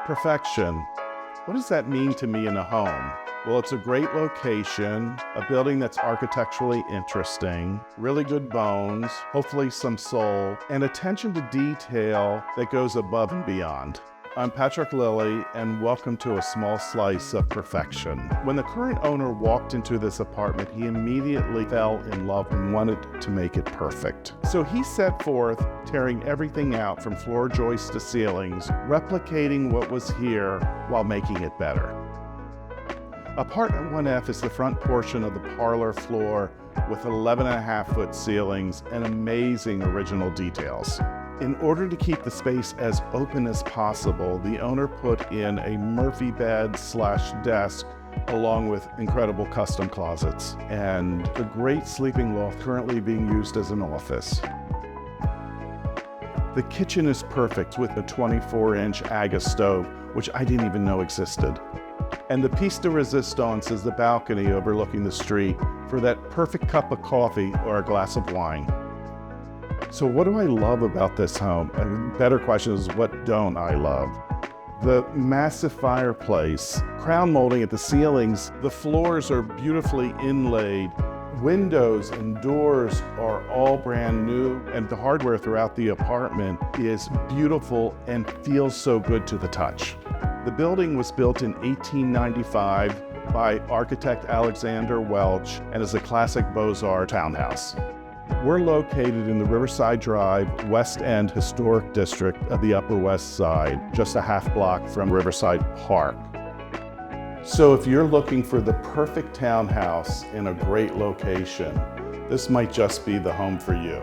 Perfection. What does that mean to me in a home? Well, it's a great location, a building that's architecturally interesting, really good bones, hopefully some soul, and attention to detail that goes above and beyond. I'm Patrick Lilly, and welcome to a small slice of perfection. When the current owner walked into this apartment, he immediately fell in love and wanted to make it perfect. So he set forth tearing everything out from floor joists to ceilings, replicating what was here while making it better. Apartment 1F is the front portion of the parlor floor with 11.5-foot ceilings and amazing original details. In order to keep the space as open as possible, the owner put in a Murphy bed/desk along with incredible custom closets and a great sleeping loft currently being used as an office. The kitchen is perfect with a 24-inch Aga stove, which I didn't even know existed. And the piece de resistance is the balcony overlooking the street for that perfect cup of coffee or a glass of wine. So what do I love about this home? And the better question is, what don't I love? The massive fireplace, crown molding at the ceilings, the floors are beautifully inlaid, windows and doors are all brand new, and the hardware throughout the apartment is beautiful and feels so good to the touch. The building was built in 1895 by architect Alexander Welch and is a classic Beaux-Arts townhouse. We're located in the Riverside Drive West End Historic District of the Upper West Side, just a half block from Riverside Park. So if you're looking for the perfect townhouse in a great location, this might just be the home for you.